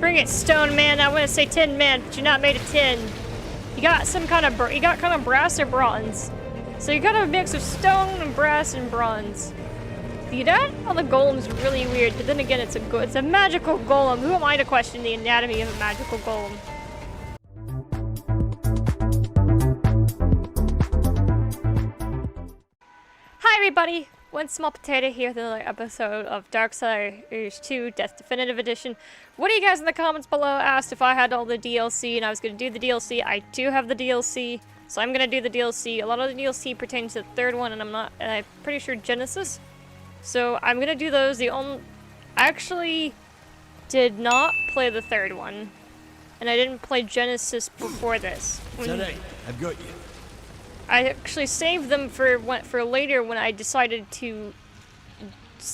Bring it, Stone Man. I want to say Tin Man, but you're not made of tin. You got some kind of brass or bronze. So you got a mix of stone and brass and bronze. The anatomy on the golem's really weird, but then again, it's a magical golem. Who am I to question the anatomy of a magical golem? Hi everybody, 1SmolPot8o here with another episode of Darksiders 2 Death Definitive Edition. One of you guys in the comments below asked if I had all the DLC and I was going to do the DLC. I do have the DLC, so I'm going to do the DLC. A lot of the DLC pertains to the third one, and I'm pretty sure Genesis. So I'm going to do those. I actually did not play the third one, and I didn't play Genesis before this. Alright, I've got you. I actually saved them for later when I decided to.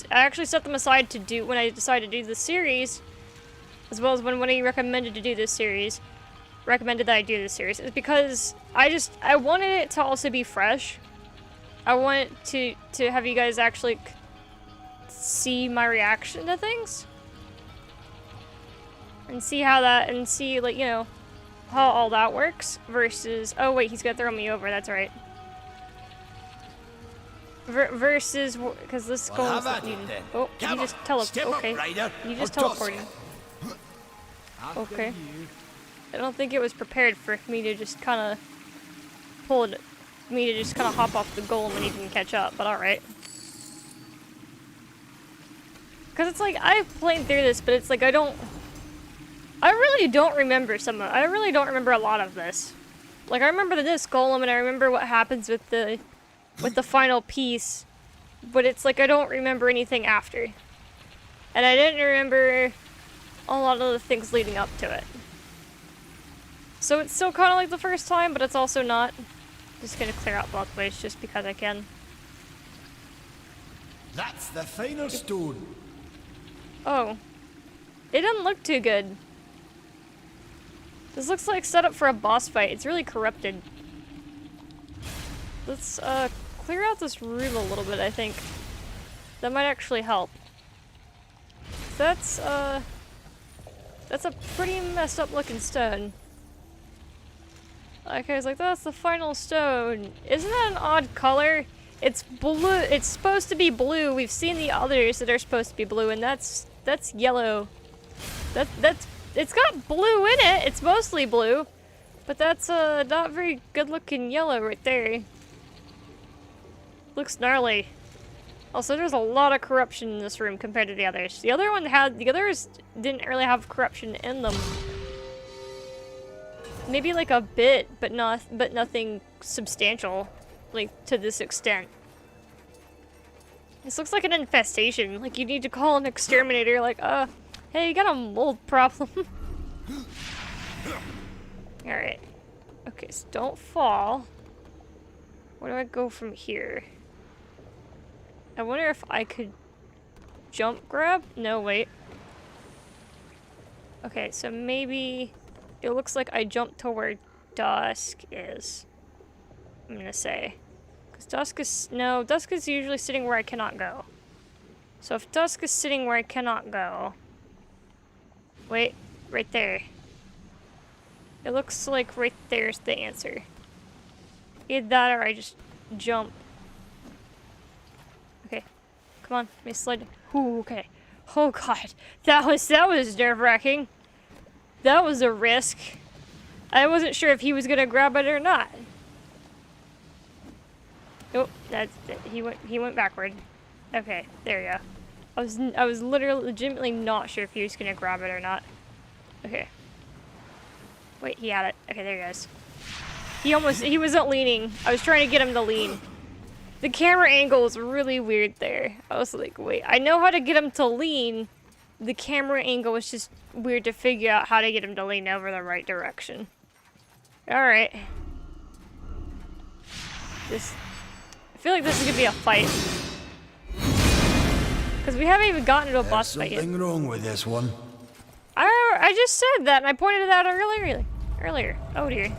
I actually set them aside to do when I decided to do the series, as well as when he recommended to do this series. Recommended that I do this series. It's because I wanted it to also be fresh. I want to have you guys actually see my reaction to things and see how like, you know, how all that works versus, oh wait, he's gonna throw me over, that's right. Versus, because this golem's not needed. Oh, you just teleport, okay. You just teleported. Okay. I don't think it was prepared for me to just kind of hop off the golem and he didn't catch up, but alright. Because it's like, I've played through this, but it's like I really don't remember I really don't remember a lot of this. Like, I remember this golem and I remember what happens with the final piece, but it's like I don't remember anything after. And I didn't remember a lot of the things leading up to it. So it's still kind of like the first time, but it's also not. Just gonna clear out both ways just because I can. That's the final stone. Oh. It doesn't look too good. This looks like set up for a boss fight. It's really corrupted. Let's clear out this room a little bit, I think. That might actually help. That's a pretty messed up looking stone. Okay, I was like, that's the final stone. Isn't that an odd color? It's blue. It's supposed to be blue. We've seen the others that are supposed to be blue, and that's yellow. It's got blue in it. It's mostly blue, but that's not very good looking yellow right there. Looks gnarly. Also, there's a lot of corruption in this room compared to the others. The others didn't really have corruption in them. Maybe like a bit, but nothing substantial, like to this extent. This looks like an infestation. Like you need to call an exterminator. Like, hey, you got a mold problem. All right. Okay, so don't fall. Where do I go from here? I wonder if I could jump grab? No, wait. Okay, so maybe it looks like I jumped to where Dusk is. I'm gonna say. Because Dusk is usually sitting where I cannot go. So if Dusk is sitting where I cannot go. Wait, right there. It looks like right there's the answer. Either that or I just jump. Okay, come on, let me slide. Ooh, okay. Oh god, that was nerve-wracking. That was a risk. I wasn't sure if he was gonna grab it or not. Oh, he went backward. Okay, there you go. I was literally legitimately not sure if he was gonna grab it or not. Okay. Wait, he had it. Okay, there he goes. He wasn't leaning. I was trying to get him to lean. The camera angle is really weird there. I was like, wait, I know how to get him to lean. The camera angle was just weird to figure out how to get him to lean over the right direction. Alright. I feel like this is gonna be a fight. Because we haven't even gotten to a boss fight yet. Something wrong with this one. I just said that and I pointed it out earlier. Oh dear.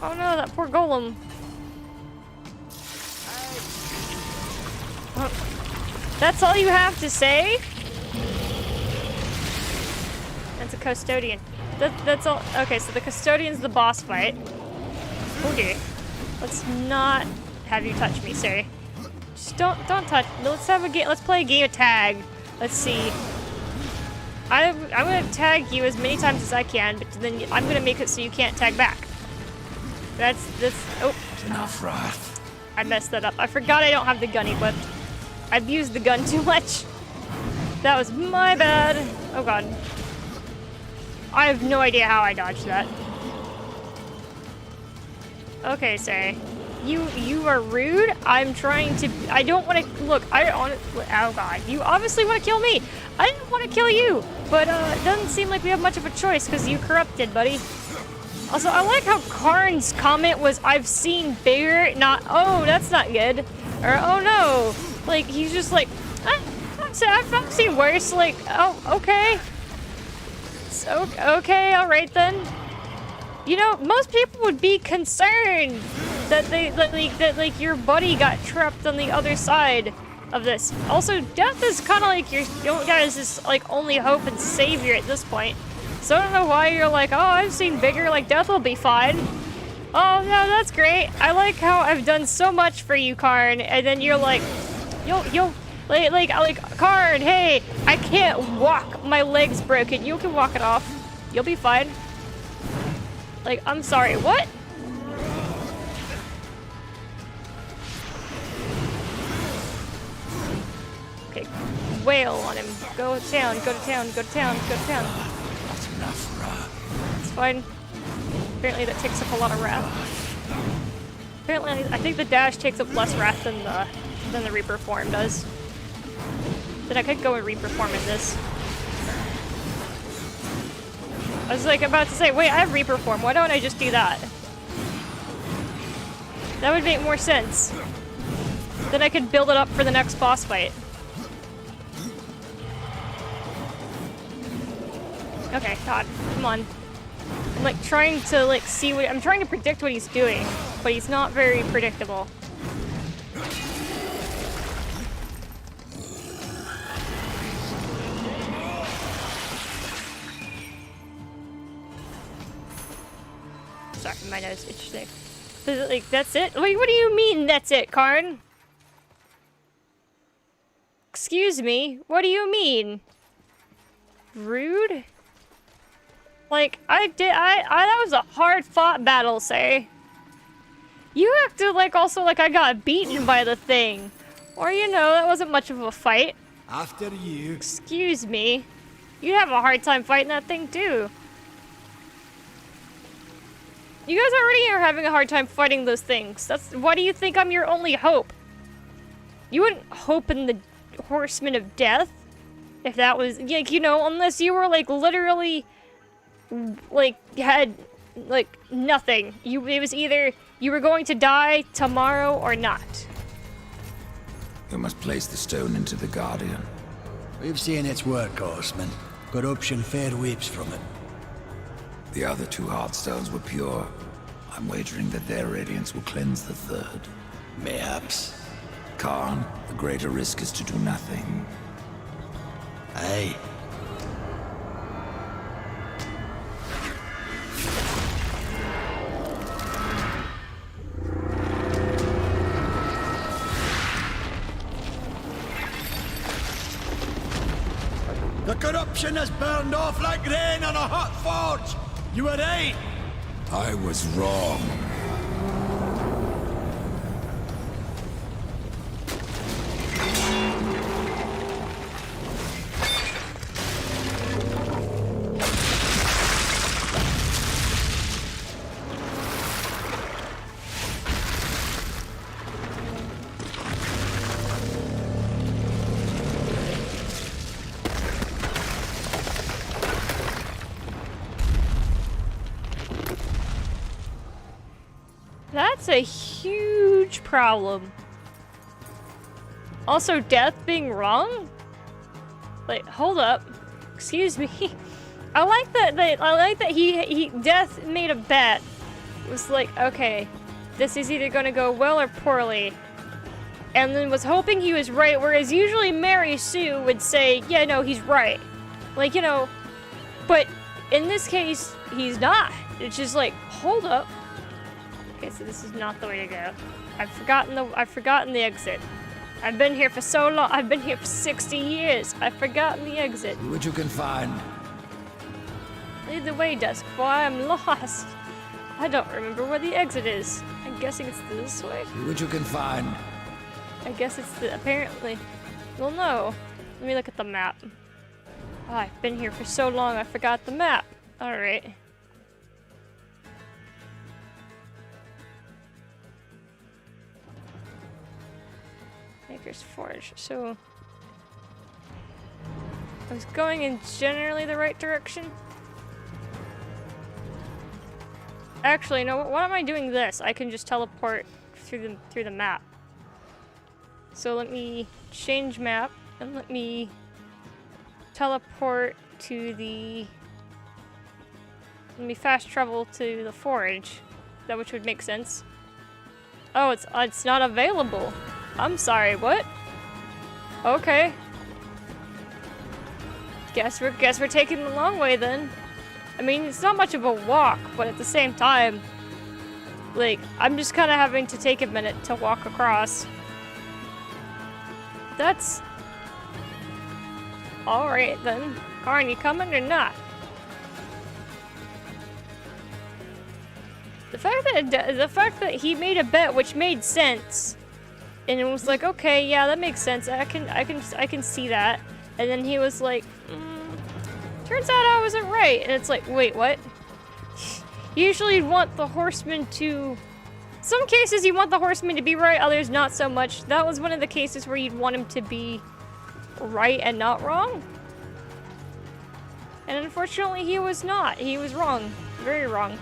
Oh no, that poor golem. That's all you have to say? the custodian? That's all. Okay, so the custodian's the boss fight. Okay. Let's not have you touch me, sir. Just don't touch. Let's have a game. Let's play a game of tag. Let's see. I'm gonna tag you as many times as I can, but then I'm gonna make it so you can't tag back. That's oh. Enough wrath. I messed that up. I forgot I don't have the gun equipped. I've used the gun too much. That was my bad. Oh god. I have no idea how I dodged that. Okay, sir. You are rude. I'm trying to. I don't want to. Look, oh god. You obviously want to kill me. I didn't want to kill you, but it doesn't seem like we have much of a choice because you corrupted, buddy. Also, I like how Karn's comment was, "I've seen bigger," not, "Oh, that's not good," or "Oh no." Like he's just like, I've seen worse. Like, oh, okay. So, okay, all right then. You know, most people would be concerned that like your buddy got trapped on the other side of this. Also, death is kind of like your guys' like only hope and savior at this point. So I don't know why you're like, oh, I've seen bigger. Like death will be fine. Oh no, that's great. I like how I've done so much for you, Karn, and then you're like, like Karn, hey, I can't walk. My leg's broken. You can walk it off. You'll be fine. Like, I'm sorry, what? Okay, wail on him. Go to town, go to town, go to town, go to town. Not enough wrath. It's fine. Apparently that takes up a lot of wrath. Apparently, I think the dash takes up less wrath than the Reaper form does. Then I could go and Reaper form in this. I was like about to say, wait, I have Reaper form. Why don't I just do that? That would make more sense. Then I could build it up for the next boss fight. Okay, God, come on. I'm like trying to like see what I'm trying to predict what he's doing, but he's not very predictable. Sorry, my nose itching. Like, that's it? Wait, what do you mean that's it, Karn? Excuse me, what do you mean? Rude? Like, that was a hard-fought battle, say. You acted like also like I got beaten by the thing. Or, you know, that wasn't much of a fight. After you. Excuse me. You'd have a hard time fighting that thing, too. You guys already are having a hard time fighting those things. Why do you think I'm your only hope? You wouldn't hope in the Horsemen of Death. If that was, like, you know, unless you were, like, literally, like, had, like, nothing. It was either you were going to die tomorrow or not. You must place the stone into the Guardian. We've seen its work, Horseman. Corruption fair weeps from it. The other two Heartstones were pure. I'm wagering that their radiance will cleanse the third. Mayhaps. Karn, the greater risk is to do nothing. Aye. The corruption has burned off like rain on a hot forge. You were right. I was wrong. That's a huge problem. Also, death being wrong? Like, hold up. Excuse me. I like that he Death made a bet. It was like, okay, this is either gonna go well or poorly. And then was hoping he was right, whereas usually Mary Sue would say, yeah, no, he's right. Like, you know, but in this case, he's not. It's just like, hold up. Okay, so this is not the way to go. I've forgotten the exit. I've been here for so long. I've been here for 60 years. I've forgotten the exit. See what you can find. Lead the way, Dusk, boy. I'm lost. I don't remember where the exit is. I'm guessing it's this way. See what you can find. I guess it's the, apparently. Well, no. Let me look at the map. Oh, I've been here for so long, I forgot the map. Alright. Maker's Forge. So, I was going in generally the right direction. Actually, no, why am I doing this? I can just teleport through the map. So let me change map and let me teleport to the... Let me fast travel to the forge. That which would make sense. Oh, it's not available. I'm sorry, what? Okay. Guess we're taking the long way then. I mean, it's not much of a walk, but at the same time, like, I'm just kind of having to take a minute to walk across. That's... Alright then. Karn, you coming or not? The fact that he made a bet which made sense, and it was like, okay, yeah, that makes sense. I can see that. And then he was like, turns out I wasn't right. And it's like, wait, what? Usually you'd want the horseman to... Some cases you want the horseman to be right, others not so much. That was one of the cases where you'd want him to be right and not wrong. And unfortunately he was not. He was wrong. Very wrong.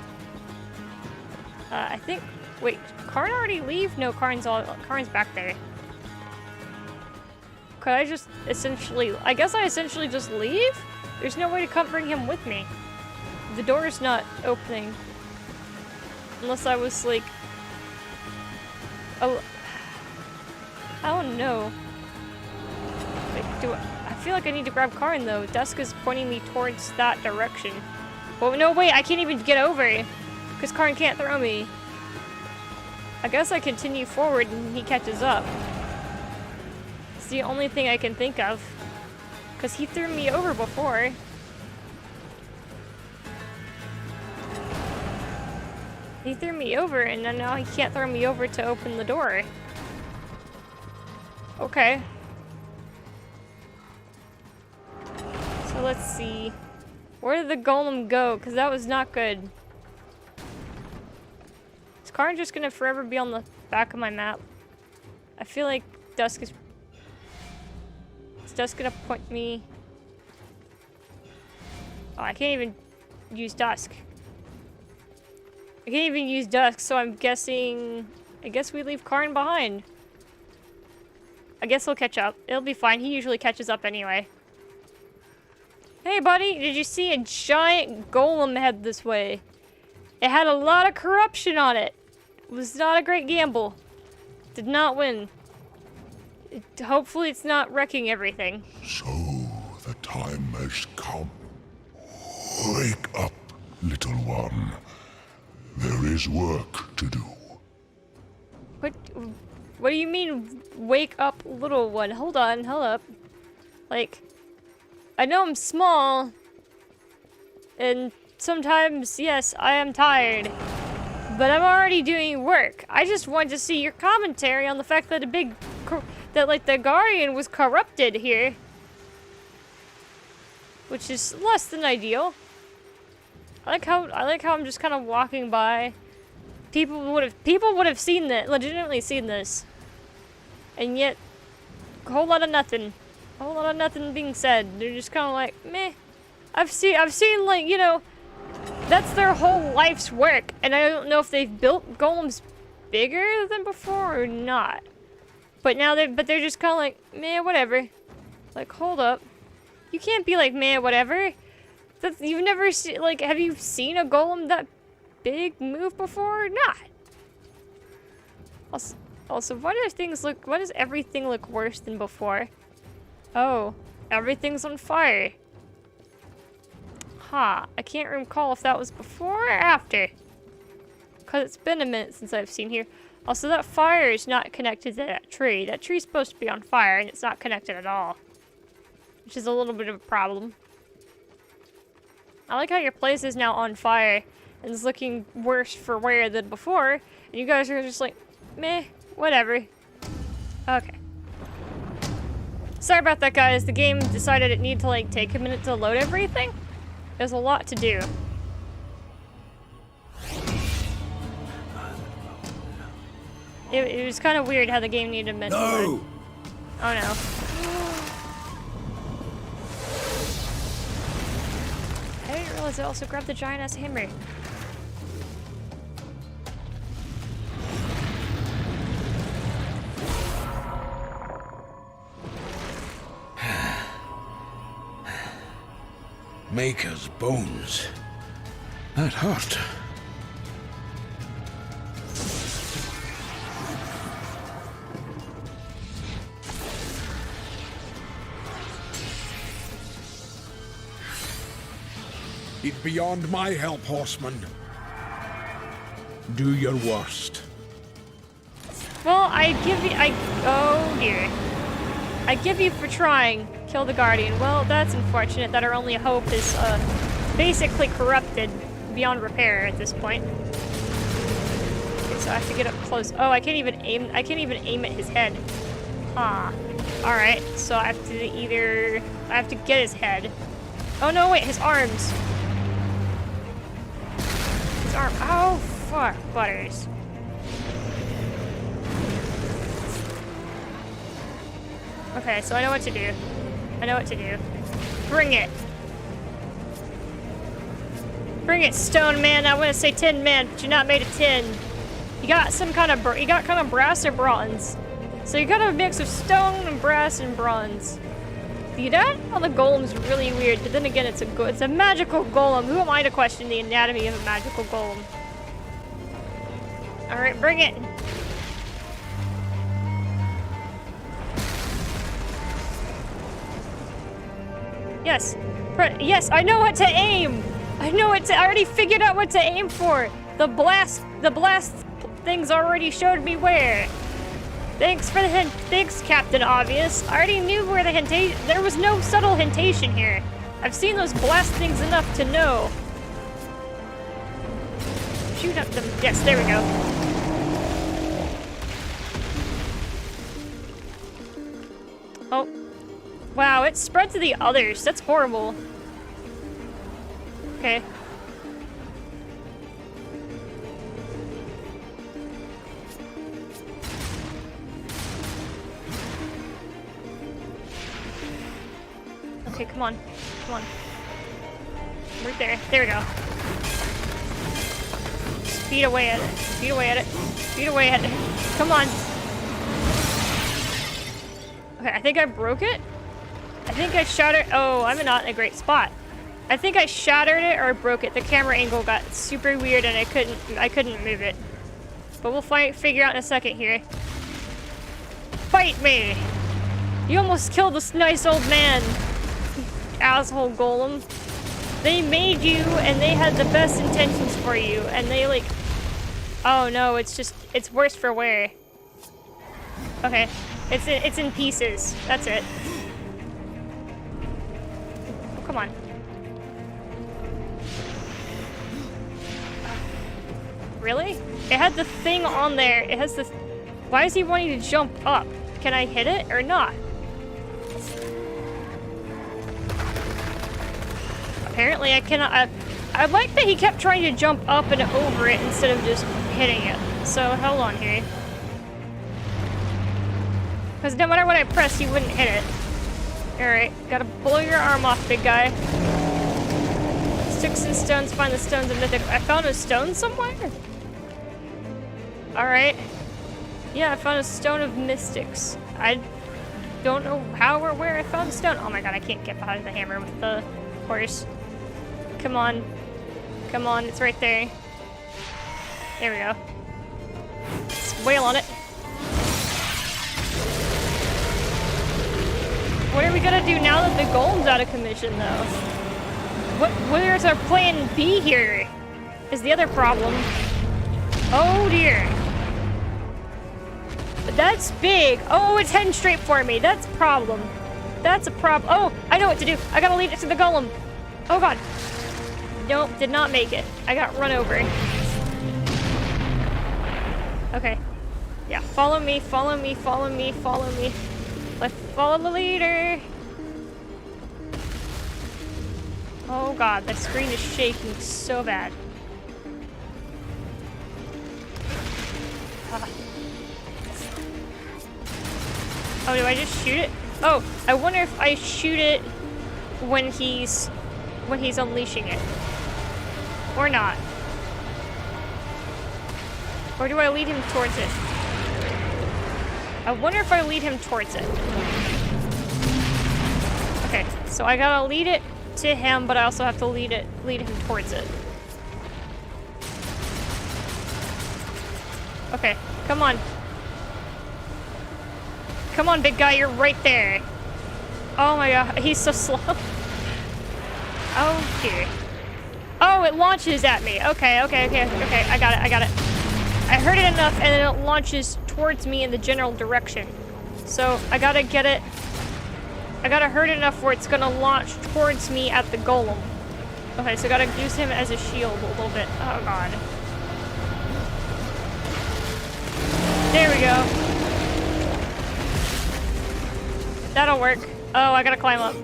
I think... Wait, Karn already leave? No, Karn's back there. Could I just essentially... I guess I essentially just leave? There's no way to come bring him with me. The door's not opening. Unless I was like... Oh... I don't know. Like, I feel like I need to grab Karn though. Dusk is pointing me towards that direction. Well, no, wait, I can't even get over. Because Karn can't throw me. I guess I continue forward and he catches up. It's the only thing I can think of. Because he threw me over before. He threw me over and then now he can't throw me over to open the door. Okay. So let's see. Where did the golem go? Because that was not good. Is Karn just gonna forever be on the back of my map? I feel like Dusk is... Is Dusk gonna point me... Oh, I can't even use Dusk. I can't even use Dusk, so I'm guessing... I guess we leave Karn behind. I guess he'll catch up. It'll be fine. He usually catches up anyway. Hey, buddy, did you see a giant golem head this way? It had a lot of corruption on it. It was not a great gamble. Did not win. Hopefully it's not wrecking everything. So the time has come. Wake up, little one. There is work to do. What do you mean, wake up, little one? Hold on, hold up. Like, I know I'm small, and sometimes, yes, I am tired, but I'm already doing work. I just wanted to see your commentary on the fact that the Guardian was corrupted here, which is less than ideal. I like how I'm just kind of walking by. People would have seen that, legitimately seen this, and yet, a whole lot of nothing. A whole lot of nothing being said. They're just kind of like, meh. I've seen like, you know, that's their whole life's work, and I don't know if they've built golems bigger than before or not. But now they're just kind of like, meh, whatever. Like, hold up, you can't be like, meh, whatever. You've never seen, like, have you seen a golem that big move before or not? Also, why does everything look worse than before? Oh, everything's on fire. Huh. I can't recall if that was before or after. Because it's been a minute since I've seen here. Also, that fire is not connected to that tree. That tree's supposed to be on fire, and it's not connected at all. Which is a little bit of a problem. I like how your place is now on fire, and is looking worse for wear than before, and you guys are just like, meh, whatever. Okay. Sorry about that, guys. The game decided it needed to, like, take a minute to load everything. There's a lot to do. It was kind of weird how the game needed a minute to load. Oh no. I didn't realize I also grabbed the giant-ass hammer. Maker's bones. That hurt. It's beyond my help, horseman. Do your worst. Well, oh dear. I give you for trying. Kill the Guardian. Well, that's unfortunate that our only hope is, basically corrupted beyond repair at this point. Okay, so I have to get up close. Oh, I can't even aim at his head. Huh. Alright, so I have to get his head. Oh no, wait, his arms. His arm. Oh, fuck, butters. Okay, so I know what to do. I know what to do. Bring it. Bring it, Stone Man. I want to say Tin Man, but you're not made of tin. You got kind of brass or bronze. So you got a mix of stone and brass and bronze. See that? Oh, the golem's really weird, but then again, it's a magical golem. Who am I to question the anatomy of a magical golem? All right, bring it. Yes. Yes, I know what to aim. I already figured out what to aim for. The blast things already showed me where. Thanks for the hint. Thanks, Captain Obvious. I already knew where the hintation. There was no subtle hintation here. I've seen those blast things enough to know. Shoot up them. Yes, there we go. Oh. Wow, it spread to the others. That's horrible. Okay. Okay, come on. Come on. Right there. There we go. Speed away at it. Speed away at it. Speed away at it. Come on. Okay, I think I broke it. I think I shattered. Oh, I'm not in a great spot. I think I shattered it or broke it. The camera angle got super weird and I couldn't move it. But we'll figure out in a second here. Fight me! You almost killed this nice old man, asshole golem. They made you and they had the best intentions for you and they like. Oh no, it's worse for wear. Okay, it's in pieces. That's it. Come on. Really? It had the thing on there. It has this. Why is he wanting to jump up? Can I hit it or not? Apparently I cannot. I like that he kept trying to jump up and over it instead of just hitting it. So hold on here. Because no matter what I press, he wouldn't hit it. Alright, gotta blow your arm off, big guy. Sticks and stones, find the stones of mythic. I found a stone somewhere? Alright. Yeah, I found a stone of mystics. I don't know how or where I found a stone. Oh my god, I can't get behind the hammer with the horse. Come on. Come on, it's right there. There we go. Just wail on it. What are we gonna do now that the golem's out of commission, though? Where's our plan B here? Is the other problem. Oh dear. That's big. Oh, it's heading straight for me. That's a problem. That's a problem. Oh, I know what to do. I gotta lead it to the golem. Oh god. Nope, did not make it. I got run over. Okay. Yeah, follow me, follow me, follow me, follow me. Let's follow the leader. Oh god, that screen is shaking so bad. Ah. Oh, do I just shoot it? Oh, I wonder if I shoot it when he's unleashing it. Or not. Or do I lead him towards it? I wonder if I lead him towards it. Okay, so I gotta lead it to him, but I also have to lead him towards it. Okay, come on. Come on, big guy, you're right there. Oh my god, he's so slow. Okay. Oh, it launches at me. Okay, I got it. I heard it enough, and then it launches towards me in the general direction. So, I gotta get it. I gotta hurt it enough where it's gonna launch towards me at the golem. Okay, so I gotta use him as a shield a little bit. Oh god. There we go. That'll work. Oh, I gotta climb up.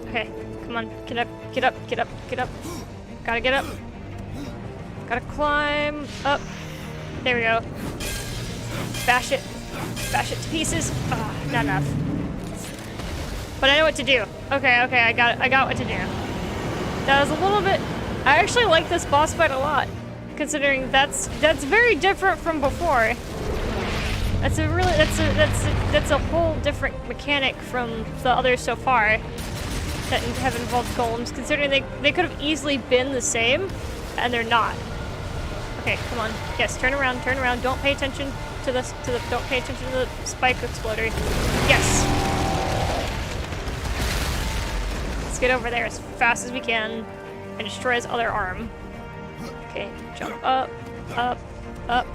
Okay, come on. Get up, get up, get up, get up. Gotta get up. Gotta climb up. There we go. Bash it. Bash it to pieces. Ah, not enough. But I know what to do. Okay, I got what to do. That was a little bit... I actually like this boss fight a lot, considering that's very different from before. That's a whole different mechanic from the others so far that have involved golems, considering they could have easily been the same, and they're not. Okay, come on. Yes, turn around, don't pay attention to the spike exploder. Yes. Let's get over there as fast as we can and destroy his other arm. Okay, jump up, up, up.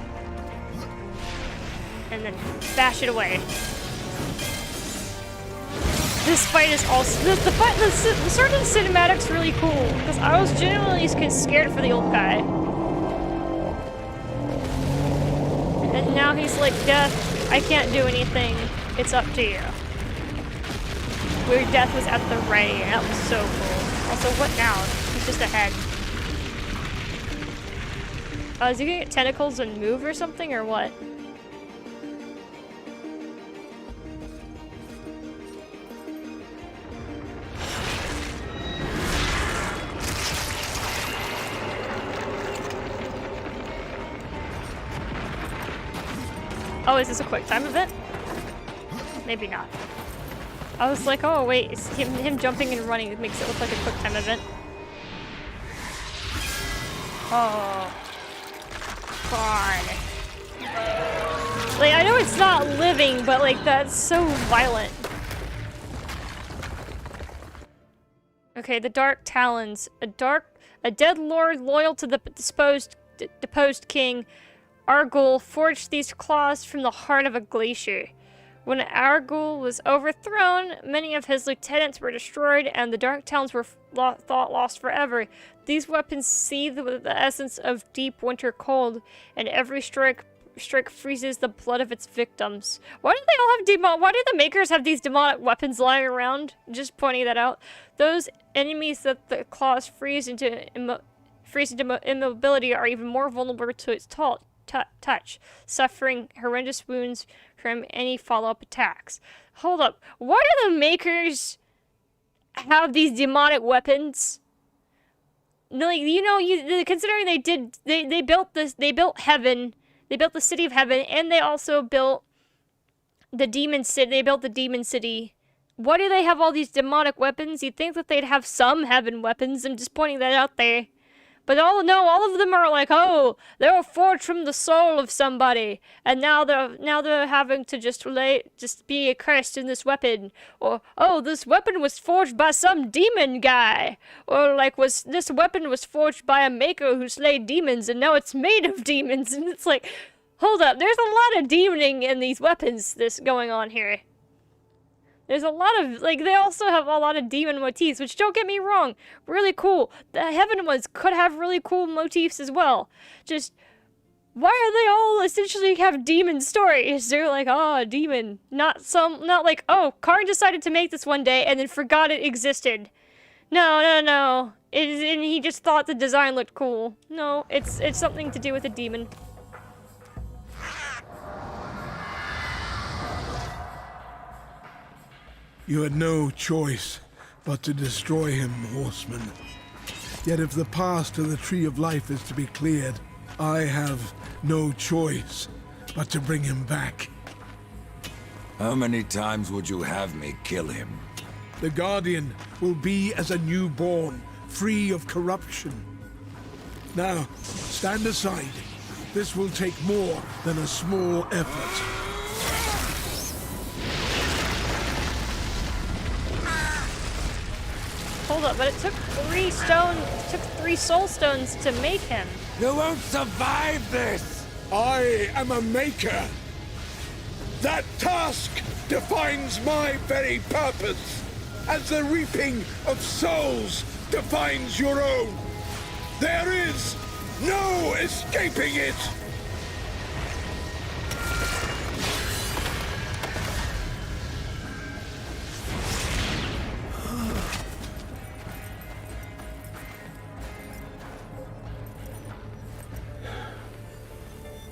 And then bash it away. This fight is also the start of the cinematic's really cool because I was genuinely scared for the old guy, and now he's like, "Death, I can't do anything. It's up to you." Where Death was at the ready, and that was so cool. Also, what now? He's just ahead. Is he gonna get tentacles and move or something, or what? Oh, is this a quick time event? Maybe not. I was like, oh wait, it's him jumping and running that makes it look like a quick time event. Oh. God. Like, I know it's not living, but like, that's so violent. Okay, the Dark Talons. A dead lord loyal to the deposed king, Argul forged these claws from the heart of a glacier. When Argul was overthrown, many of his lieutenants were destroyed, and the Dark Talons were thought lost forever. These weapons seethe with the essence of deep winter cold, and every strike freezes the blood of its victims. Why do they all have why do the makers have these demonic weapons lying around? Just pointing that out. Those enemies that the claws freeze into immobility are even more vulnerable to its touch, suffering horrendous wounds from any follow-up attacks. Hold up, why do the makers have these demonic weapons? Like, you know, considering they built heaven, they built the city of heaven, and they also built the demon city. They built the demon city. Why do they have all these demonic weapons? You'd think that they'd have some heaven weapons. I'm just pointing that out there. But all of them are like, oh, they were forged from the soul of somebody, and now they're having to just be cursed in this weapon, or oh, this weapon was forged by some demon guy, or like this weapon was forged by a maker who slayed demons, and now it's made of demons, and it's like, hold up, there's a lot of demoning in these weapons going on here. There's a lot of, like, they also have a lot of demon motifs, which, don't get me wrong, really cool. The heaven ones could have really cool motifs as well. Just, why are they all essentially have demon stories? They're like, oh, demon. Not like, oh, Karn decided to make this one day and then forgot it existed. No. And he just thought the design looked cool. No, it's something to do with a demon. You had no choice but to destroy him, horseman. Yet if the path to the Tree of Life is to be cleared, I have no choice but to bring him back. How many times would you have me kill him? The Guardian will be as a newborn, free of corruption. Now, stand aside. This will take more than a small effort. Hold up, but it took 3 soul stones to make him. You won't survive this! I am a maker. That task defines my very purpose, as the reaping of souls defines your own. There is no escaping it!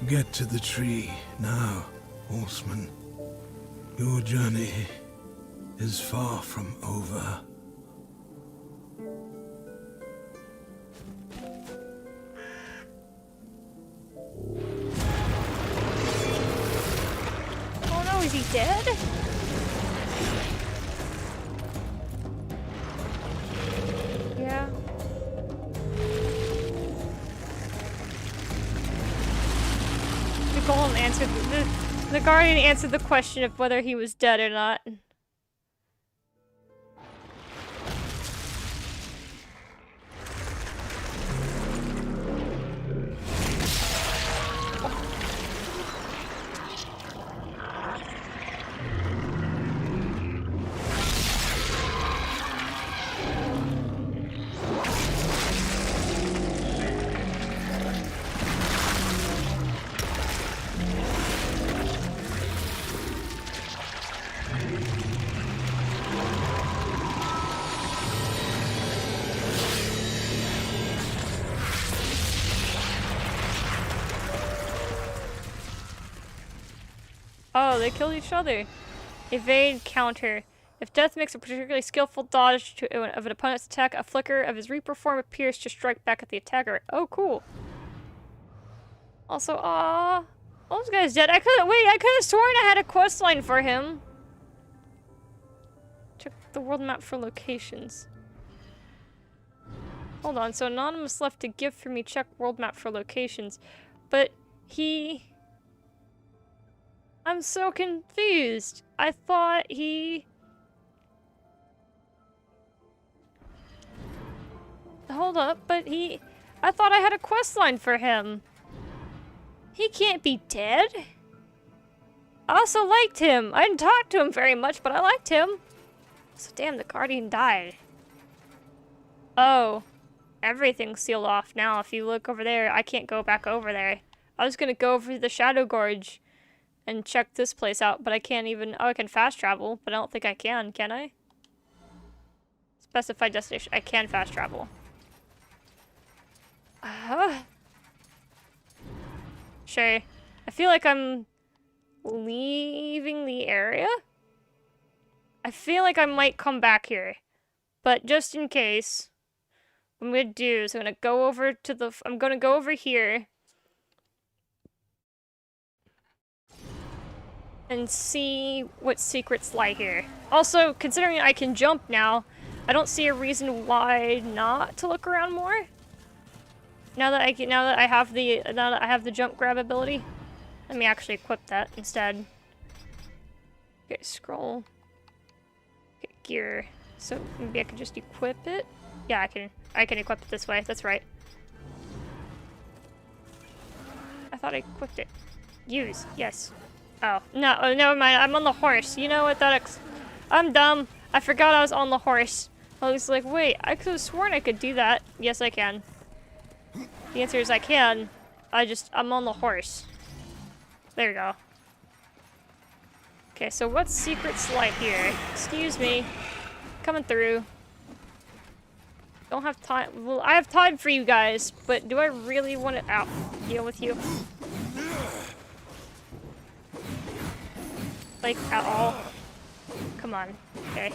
Get to the tree now, horseman. Your journey is far from over. Oh no, is he dead? Yeah. The Guardian answered the question of whether he was dead or not. Oh, they kill each other. Evade, counter. If death makes a particularly skillful dodge of an opponent's attack, a flicker of his Reaper form appears to strike back at the attacker. Oh, cool. Also, those guys dead. I could have sworn I had a quest line for him. Check the world map for locations. Hold on, so Anonymous left a gift for me. Check world map for locations. But I'm so confused. I thought Hold up, but I thought I had a quest line for him. He can't be dead. I also liked him. I didn't talk to him very much, but I liked him. So damn, the Guardian died. Oh, everything's sealed off now. If you look over there, I can't go back over there. I was gonna go over to the Shadow Gorge and check this place out, but I can't even... Oh, I can fast travel, but I don't think I can I? Specified destination. I can fast travel. Sure. I feel like I'm leaving the area? I feel like I might come back here. But just in case, what I'm gonna do is I'm gonna go over here and see what secrets lie here. Also, considering I can jump now, I don't see a reason why not to look around more. Now that I have the jump grab ability, let me actually equip that instead. Okay, scroll. Okay, gear. So maybe I can just equip it. Yeah, I can equip it this way. That's right. I thought I equipped it. Use. Yes. Oh no! Oh, never mind. I'm on the horse. You know what? I'm dumb. I forgot I was on the horse. I was like, wait. I could have sworn I could do that. Yes, I can. The answer is I can. I'm on the horse. There you go. Okay, so what's secret slide here? Excuse me. Coming through. Don't have time. Well, I have time for you guys, but do I really want to deal with you? Like, at all? Come on. Okay.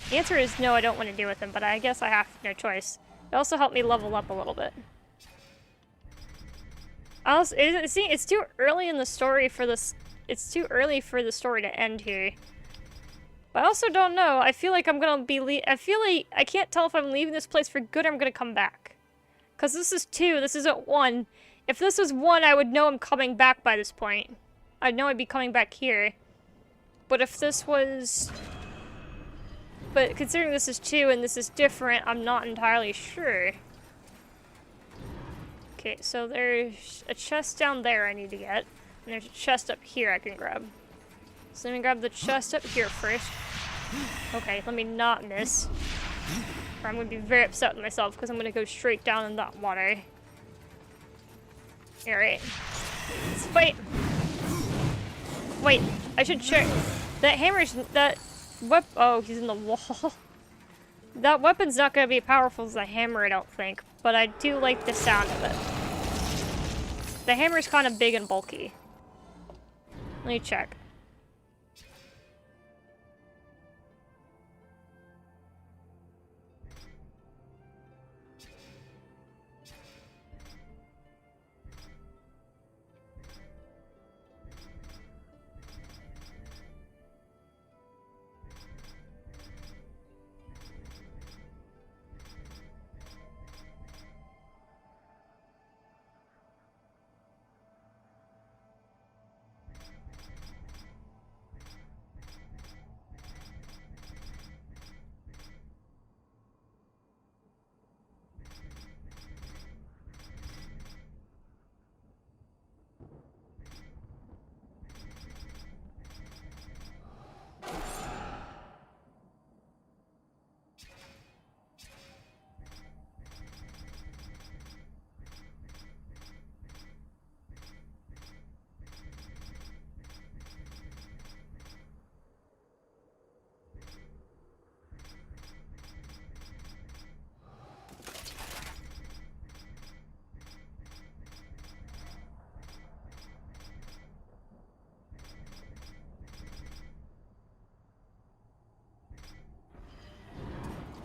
The answer is no, I don't want to deal with him, but I guess I have no choice. It also helped me level up a little bit. Also, see, it's too early in the story for this. It's too early for the story to end here. But I also don't know. I feel like I'm gonna be. I feel like I can't tell if I'm leaving this place for good or I'm gonna come back. Cause this is 2. This isn't 1. If this was 1, I would know I'm coming back by this point. I'd know I'd be coming back here. But if this was. But considering this is 2 and this is different, I'm not entirely sure. Okay, so there's a chest down there I need to get. And there's a chest up here I can grab. So let me grab the chest up here first. Okay, let me not miss. Or I'm going to be very upset with myself because I'm going to go straight down in that water. Alright. Let's fight. Wait, I should check. That hammer's... Oh, he's in the wall. That weapon's not going to be powerful as a hammer, I don't think. But I do like the sound of it. The hammer's kind of big and bulky. Let me check.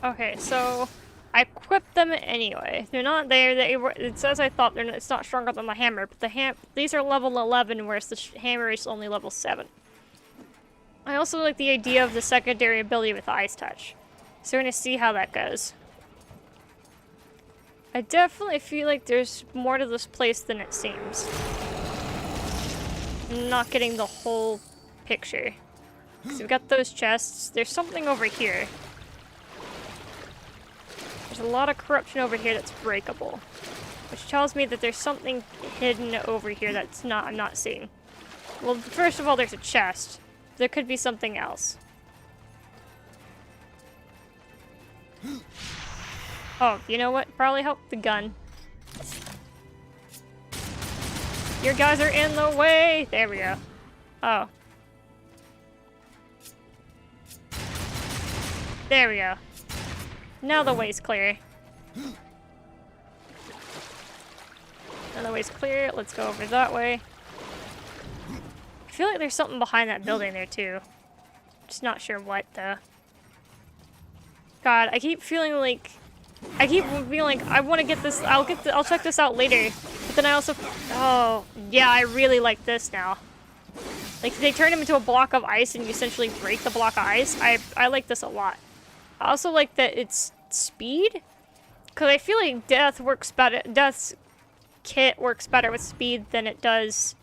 Okay, so I equipped them anyway. They're not there. It says I thought it's not stronger than the hammer, but these are level 11, whereas the hammer is only level 7. I also like the idea of the secondary ability with Ice Touch. So we're gonna see how that goes. I definitely feel like there's more to this place than it seems. I'm not getting the whole picture. So we've got those chests. There's something over here. There's a lot of corruption over here that's breakable, which tells me that there's something hidden over here that's I'm not seeing. Well, first of all, there's a chest. There could be something else. Oh, you know what? Probably help the gun. Your guys are in the way! There we go. Oh. There we go. Now the way's clear. Now the way's clear. Let's go over that way. I feel like there's something behind that building there too. Just not sure what though. God, I keep feeling like I want to get this. I'll check this out later. But then I also, oh yeah, I really like this now. Like they turn him into a block of ice and you essentially break the block of ice. I like this a lot. I also like that it's speed, Because I feel like Death's kit works better with speed than it does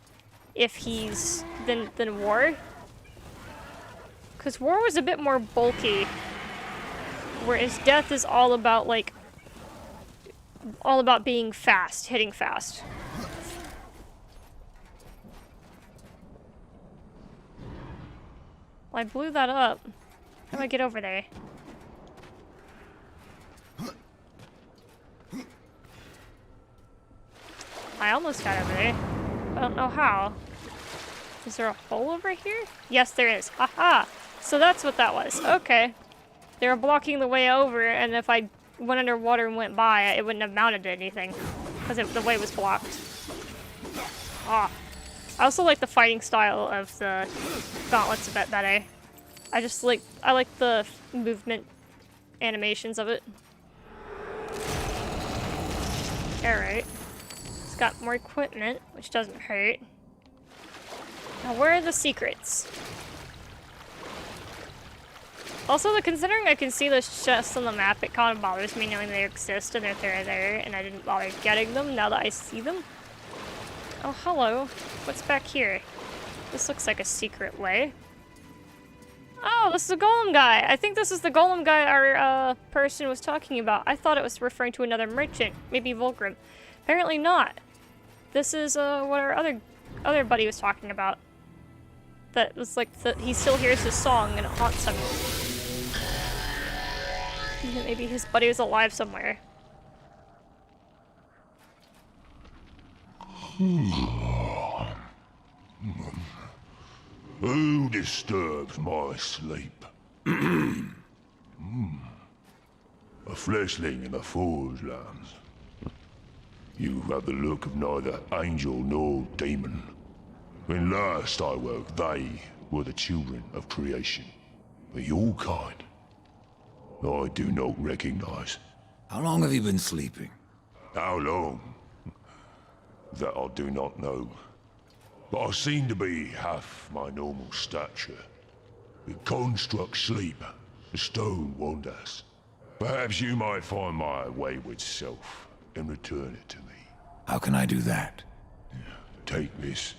if he's... than War. Because War was a bit more bulky. Whereas Death is all about, like... all about being fast, hitting fast. Well, I blew that up. How do I get over there? I almost got over there. I don't know how. Is there a hole over here? Yes, there is. Haha! So that's what that was. Okay. They were blocking the way over, and if I went underwater and went by, it wouldn't have mounted to anything. Because the way was blocked. Ah. I also like the fighting style of the gauntlets a bit better. I like the movement animations of it. Alright. It's got more equipment, which doesn't hurt. Now, where are the secrets? Also, considering I can see those chests on the map, it kind of bothers me knowing they exist and that they're there, and I didn't bother getting them now that I see them. Oh, hello. What's back here? This looks like a secret way. Oh, this is a golem guy. I think this is the golem guy our person was talking about. I thought it was referring to another merchant, maybe Volgrim. Apparently not. This is what our other buddy was talking about. That was like he still hears his song and it haunts him. Maybe his buddy was alive somewhere. Who disturbs my sleep? A fleshling in the forge lands. You have the look of neither angel nor demon. When last I woke, they were the children of creation. But your kind, I do not recognize. How long have you been sleeping? How long? That I do not know. But I seem to be half my normal stature. The construct sleep, the stone wanders. Perhaps you might find my wayward self and return it to me. How can I do that? Take this.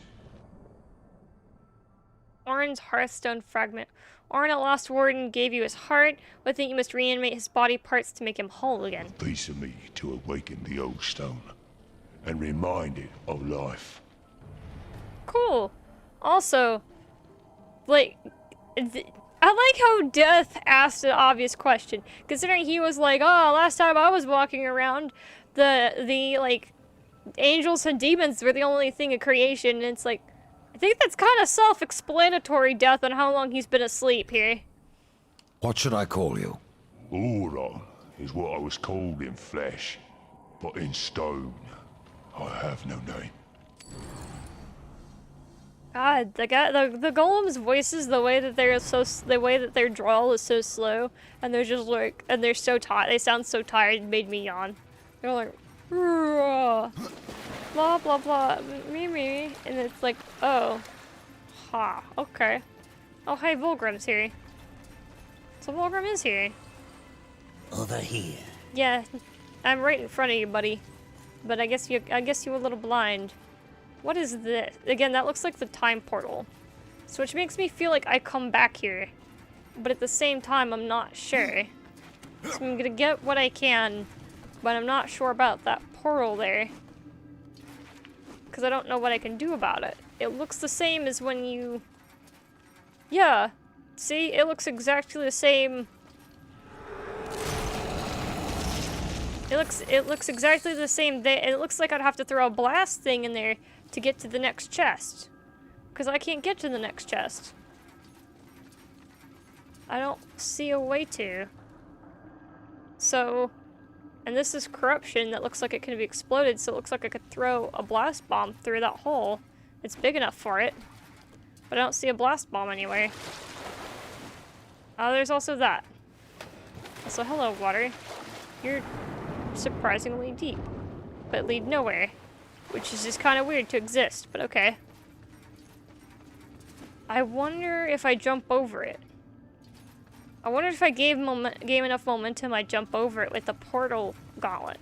Orin's Hearthstone fragment. Orin, a lost warden, gave you his heart. I think you must reanimate his body parts to make him whole again. Piece of me to awaken the old stone and remind it of life. Cool. Also, like, I like how Death asked an obvious question, considering he was like, oh, last time I was walking around, the like, angels and demons were the only thing in creation, and it's like, I think that's kind of self-explanatory, Death, on how long he's been asleep here. What should I call you? Aura is what I was called in flesh, but in stone, I have no name. God, the golem's voices, the way that their drawl is so slow, and they're just like, and they're so tired, they sound so tired, it made me yawn. They're like, blah blah blah, me, and it's like, oh, ha, okay. Oh, hey, Volgrim's here. So Volgrim is here. Over here. Yeah, I'm right in front of you, buddy. But I guess you're a little blind. What is this? Again, that looks like the time portal. So which makes me feel like I come back here. But at the same time, I'm not sure. So I'm gonna get what I can, but I'm not sure about that portal there. Because I don't know what I can do about it. It looks the same as when you... Yeah. See? It looks exactly the same... It looks exactly the same. It looks like I'd have to throw a blast thing in there to get to the next chest. Because I can't get to the next chest. I don't see a way to. So, and this is corruption that looks like it can be exploded, so it looks like I could throw a blast bomb through that hole. It's big enough for it. But I don't see a blast bomb anywhere. Oh, there's also that. Also, hello, water. You're surprisingly deep, but lead nowhere, which is just kind of weird to exist, but okay. I wonder if I jump over it. I wonder if I gave enough momentum, I'd jump over it with the portal gauntlet.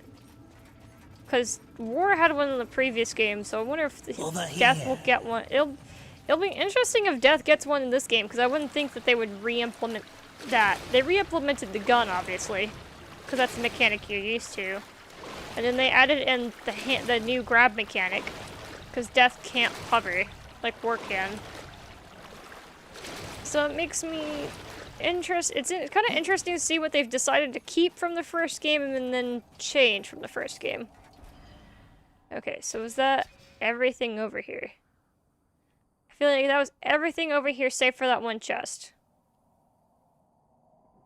Because War had one in the previous game, so I wonder if Death will get one. It'll be interesting if Death gets one in this game, because I wouldn't think that they would re-implement that. They re-implemented the gun, obviously, because that's the mechanic you're used to. And then they added in the new grab mechanic, because Death can't hover like War can. So it makes me it's kind of interesting to see what they've decided to keep from the first game and then change from the first game. Okay, so is that everything over here? I feel like that was everything over here save for that one chest.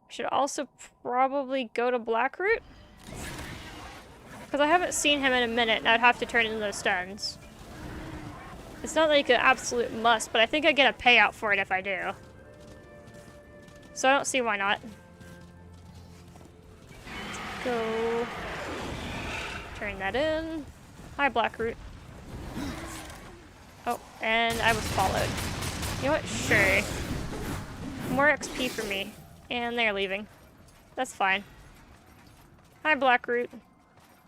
I should also probably go to Blackroot, because I haven't seen him in a minute and I'd have to turn in those stones. It's not like an absolute must, but I think I get a payout for it if I do. So I don't see why not. Let's go. Turn that in. Hi, Blackroot. Oh, and I was followed. You know what? Sure. More XP for me. And they're leaving. That's fine. Hi, Blackroot.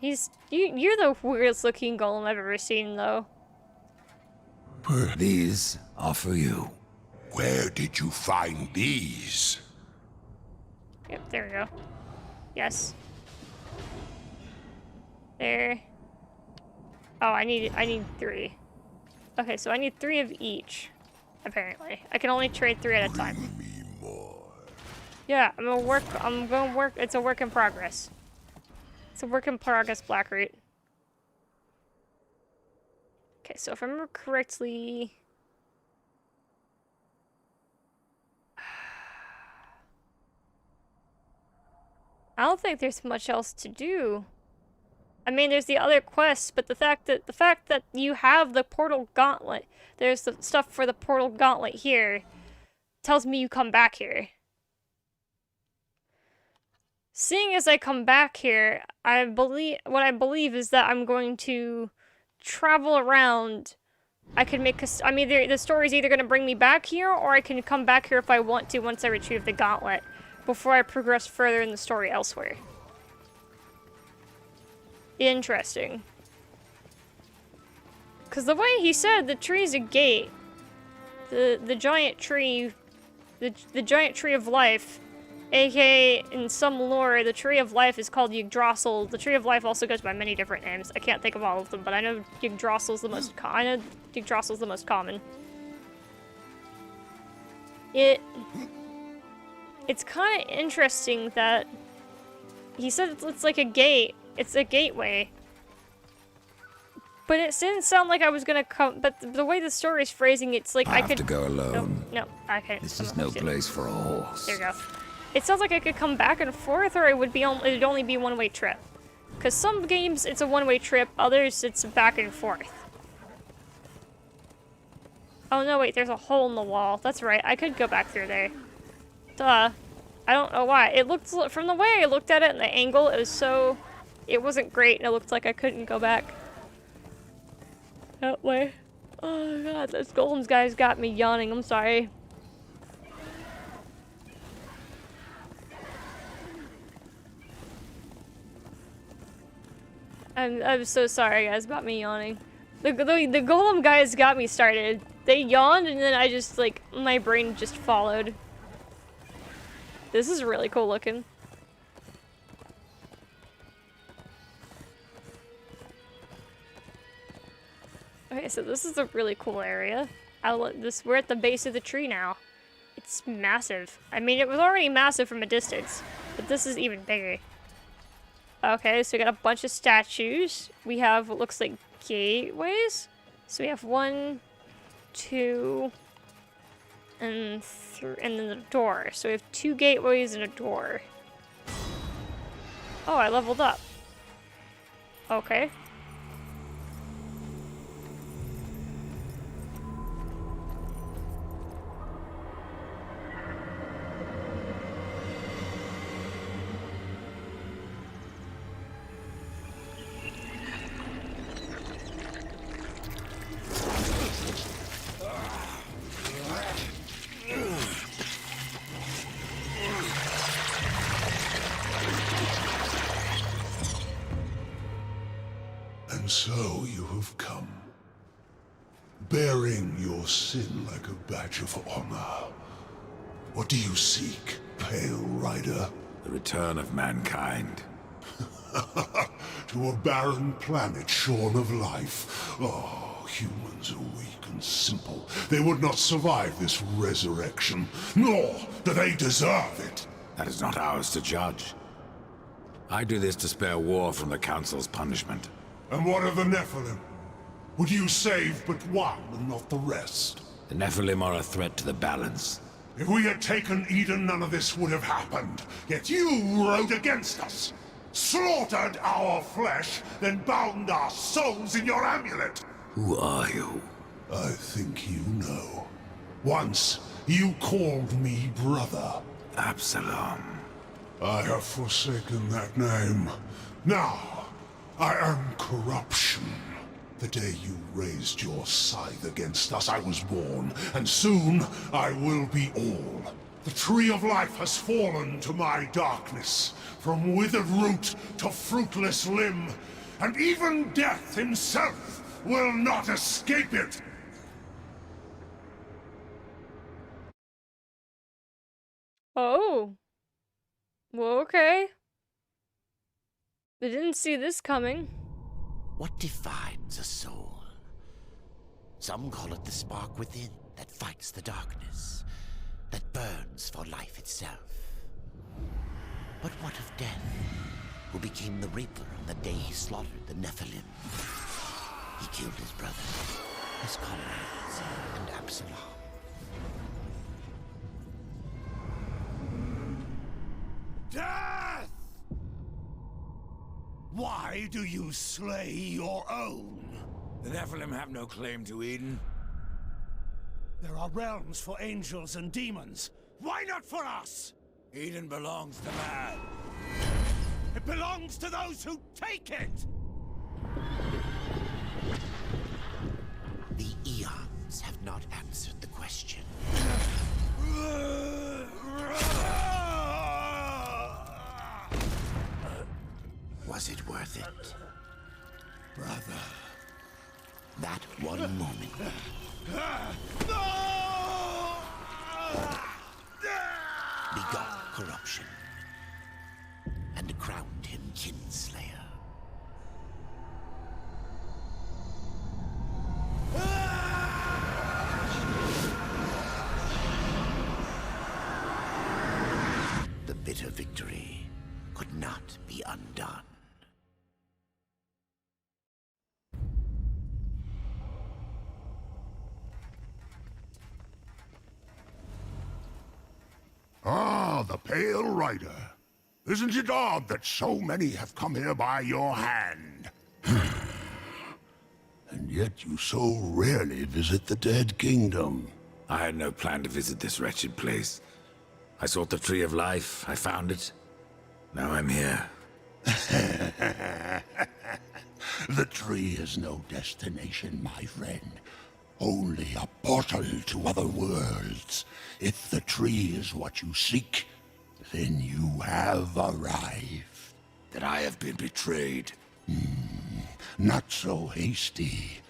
You're the weirdest looking golem I've ever seen, though. These are for you. Where did you find these? Yep, there we go. Yes. There. Oh, I need 3. Okay, so I need 3 of each, apparently. I can only trade 3 at a time. Bring me more. Yeah, I'm gonna work, it's a work in progress. It's a work in progress, Blackroot. Okay, so if I remember correctly... I don't think there's much else to do. I mean, there's the other quests, but the fact that you have the portal gauntlet, there's the stuff for the portal gauntlet here, tells me you come back here. Seeing as I come back here, what I believe is that I'm going to travel around. I can make the story's either going to bring me back here, or I can come back here if I want to once I retrieve the gauntlet, before I progress further in the story elsewhere. Interesting. Because the way he said the tree's a gate, the giant tree, the giant tree of life, aka in some lore, the tree of life is called Yggdrasil. The tree of life also goes by many different names. I can't think of all of them, but I know Yggdrasil's the most common. It's kind of interesting that he said it's like a gate. It's a gateway. But it didn't sound like I was gonna come. But the way the story's phrasing, it's like I could have to go alone. No, I can't. This is no place for a horse. There you go. It sounds like I could come back and forth, or it'd only be a one-way trip. Because some games it's a one-way trip, others it's back and forth. Oh no, wait, there's a hole in the wall. That's right, I could go back through there. Duh. I don't know why. It looked, from the way I looked at it and the angle, it wasn't great, and it looked like I couldn't go back that way. Oh god, this golems guy's got me yawning. I'm sorry. I'm so sorry, guys, about me yawning. The golem guys got me started. They yawned, and then I just, like, my brain just followed. This is really cool looking. Okay, so this is a really cool area. We're at the base of the tree now. It's massive. I mean, it was already massive from a distance, but this is even bigger. Okay, so we got a bunch of statues. We have what looks like gateways. So we have 1, 2, and then the door. So we have 2 gateways and a door. Oh, I leveled up. Okay. so you have come, bearing your sin like a badge of honor. What do you seek, Pale Rider? The return of mankind. To a barren planet shorn of life. Oh, humans are weak and simple. They would not survive this resurrection, nor do they deserve it. That is not ours to judge. I do this to spare war from the Council's punishment. And what of the Nephilim? Would you save but one and not the rest? The Nephilim are a threat to the balance. If we had taken Eden, none of this would have happened. Yet you rode against us. Slaughtered our flesh, then bound our souls in your amulet. Who are you? I think you know. Once, you called me brother. Absalom. I have forsaken that name. Now, I am corruption. The day you raised your scythe against us, I was born, and soon I will be all. The tree of life has fallen to my darkness, from withered root to fruitless limb, and even death himself will not escape it. Oh. Well, okay. I didn't see this coming. What defines a soul? Some call it the spark within that fights the darkness, that burns for life itself. But what of Death, who became the Reaper on the day he slaughtered the Nephilim? He killed his brother, his comrades, and Absalom. Death! Why do you slay your own? The Nephilim have no claim to Eden. There are realms for angels and demons. Why not for us? Eden belongs to man. It belongs to those who take it! The eons have not answered the question. Was it worth it? Brother. That one moment. Begot corruption. And crowned him Kinslayer. The bitter victory could not be undone. Ah, the Pale Rider. Isn't it odd that so many have come here by your hand? And yet you so rarely visit the Dead Kingdom. I had no plan to visit this wretched place. I sought the Tree of Life, I found it. Now I'm here. The tree is no destination, my friend. Only a portal to other worlds. If the tree is what you seek, then you have arrived. That I have been betrayed. Not so hasty.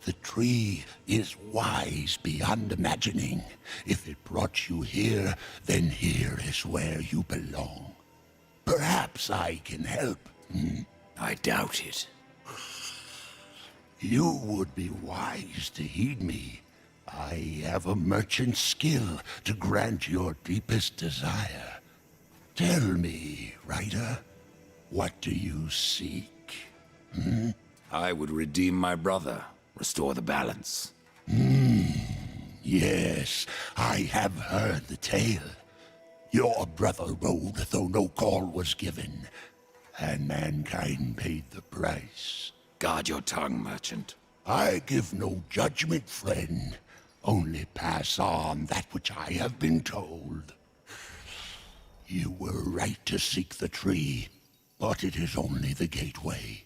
The tree is wise beyond imagining. If it brought you here, then here is where you belong. Perhaps I can help. I doubt it. You would be wise to heed me. I have a merchant's skill to grant your deepest desire. Tell me, Rider, what do you seek? I would redeem my brother, restore the balance. Yes, I have heard the tale. Your brother rode, though no call was given, and mankind paid the price. Guard your tongue, merchant. I give no judgment, friend. Only pass on that which I have been told. You were right to seek the tree, but it is only the gateway.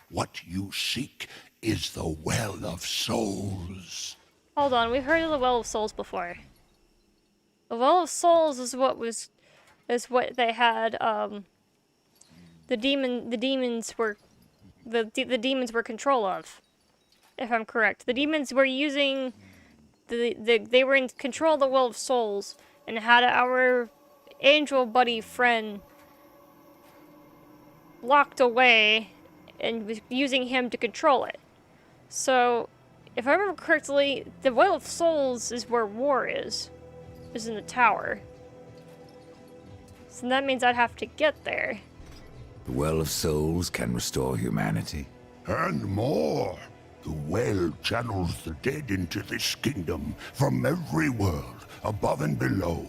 What you seek is the Well of Souls. Hold on, we've heard of the Well of Souls before. The Well of Souls is what they had, the demons were the demons were control of, if I'm correct. The demons were using they were in control of the Well of Souls and had our angel buddy friend locked away and was using him to control it. So, if I remember correctly, the Well of Souls is where War is in the tower. So that means I'd have to get there. The Well of Souls can restore humanity. And more. The well channels the dead into this kingdom from every world, above and below.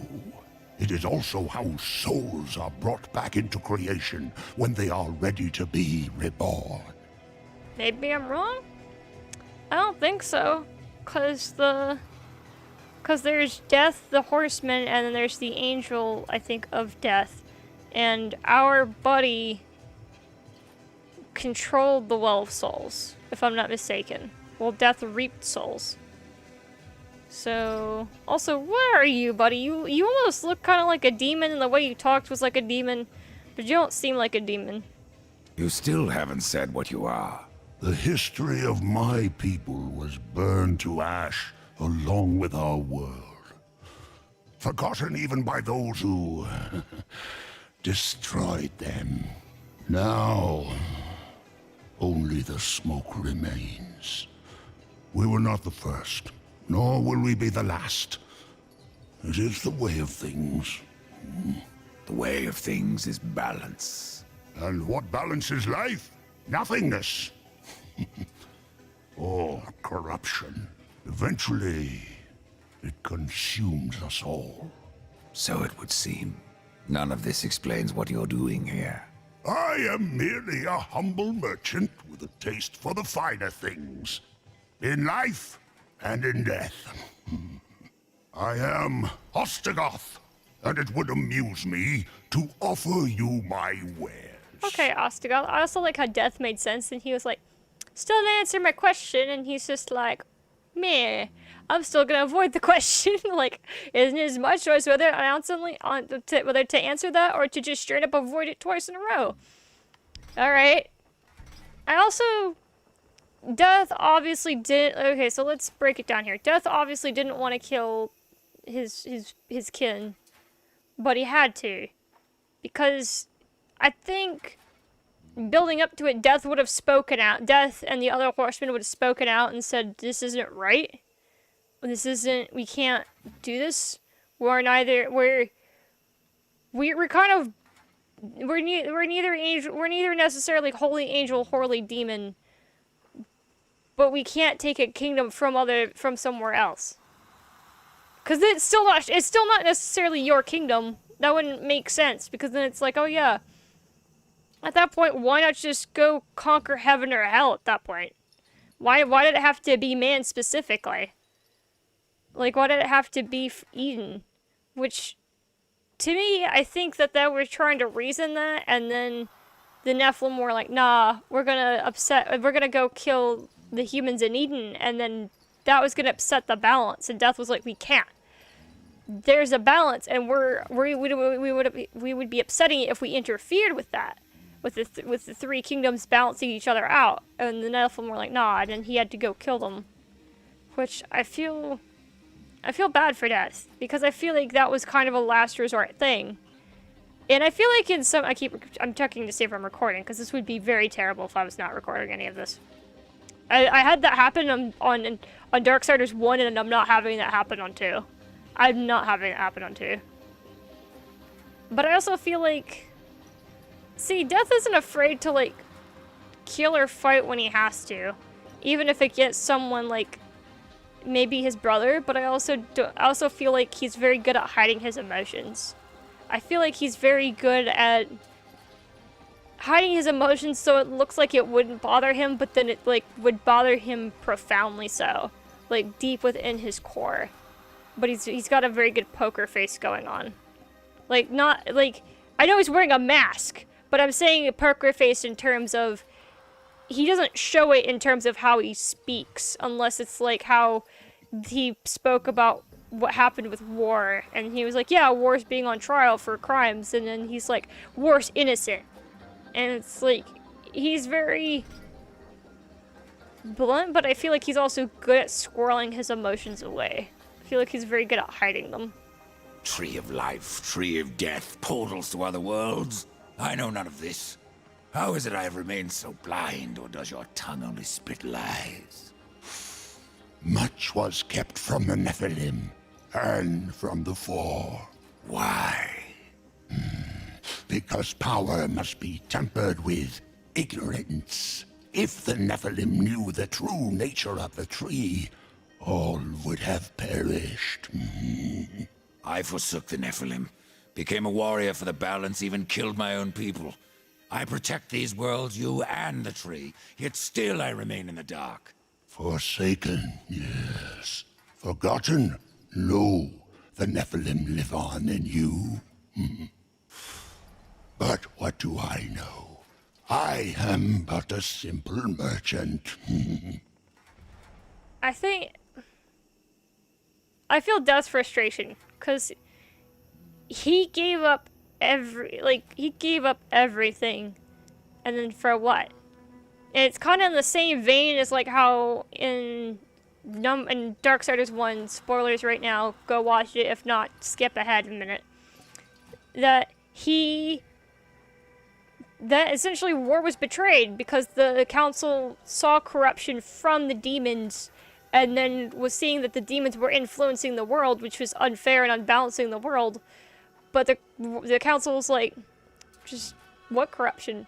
It is also how souls are brought back into creation when they are ready to be reborn. Maybe I'm wrong? I don't think so. Cause there's Death, the Horseman, and then there's the Angel, I think, of Death. And our buddy controlled the Well of Souls, if I'm not mistaken. Well, Death reaped souls. So, also, where are you, buddy? You almost look kind of like a demon, and the way you talked was like a demon, but you don't seem like a demon. You still haven't said what you are. The history of my people was burned to ash along with our world. Forgotten even by those who destroyed them. Now, only the smoke remains. We were not the first, nor will we be the last. It is the way of things. The way of things is balance. And what balances life? Nothingness. Or corruption. Eventually, it consumes us all. So it would seem. None of this explains what you're doing here. I am merely a humble merchant with a taste for the finer things. In life and in death. I am Ostagoth, and it would amuse me to offer you my wares. Okay, Ostagoth. I also like how Death made sense, and he was like, still didn't answer my question, and he's just like, meh, I'm still gonna avoid the question. Like, isn't it as much choice whether to answer that or to just straight up avoid it twice in a row? Alright. I also... Death obviously didn't... Okay, so let's break it down here. Death obviously didn't want to kill his kin, but he had to. Because I think... building up to it, Death would have spoken out. Death and the other horsemen would have spoken out and said, this isn't right. This isn't, we can't do this. We're neither necessarily holy angel, holy demon, but we can't take a kingdom from somewhere else. Cause it's still not necessarily your kingdom. That wouldn't make sense, because then it's like, oh yeah. At that point, why not just go conquer heaven or hell at that point? Why did it have to be man specifically? Like, why did it have to be Eden? Which, to me, I think that they were trying to reason that, and then the Nephilim were like, nah, we're gonna go kill the humans in Eden, and then that was gonna upset the balance, and Death was like, we can't. There's a balance, and we would be upsetting it if we interfered with that. With the three kingdoms balancing each other out, and the Nephilim were like, nah, and then he had to go kill them. Which I feel bad for Death, because I feel like that was kind of a last resort thing. And I feel like I'm checking to see if I'm recording, because this would be very terrible if I was not recording any of this. I had that happen on Darksiders 1, and I'm not having that happen on 2. I'm not having it happen on 2. But I also feel like... See, Death isn't afraid to, like, kill or fight when he has to. Even if it gets someone, like, maybe his brother, but I also feel like he's very good at hiding his emotions. I feel like he's very good at hiding his emotions so it looks like it wouldn't bother him, but then it, like, would bother him profoundly so. Like, deep within his core. But he's got a very good poker face going on. Like, not, like, I know he's wearing a mask, but I'm saying a poker face in terms of, he doesn't show it in terms of how he speaks, unless it's like how he spoke about what happened with War, and he was like, yeah, War's being on trial for crimes, and then he's like, War's innocent. And it's like, he's very blunt, but I feel like he's also good at squirreling his emotions away. I feel like he's very good at hiding them. Tree of life, tree of death, portals to other worlds. I know none of this. How is it I have remained so blind, or does your tongue only spit lies? Much was kept from the Nephilim, and from the Four. Why? Because power must be tempered with ignorance. If the Nephilim knew the true nature of the tree, all would have perished. I forsook the Nephilim, became a warrior for the balance, even killed my own people. I protect these worlds, you and the tree, yet still I remain in the dark. Forsaken, yes. Forgotten? No. The Nephilim live on in you. But what do I know? I am but a simple merchant. I feel Death's frustration, because he gave up everything, and then for what? And it's kind of in the same vein as like how in Darksiders 1, spoilers right now, go watch it, if not, skip ahead a minute, that essentially war was betrayed because the council saw corruption from the demons and then was seeing that the demons were influencing the world, which was unfair and unbalancing the world. But the council was like, just what corruption?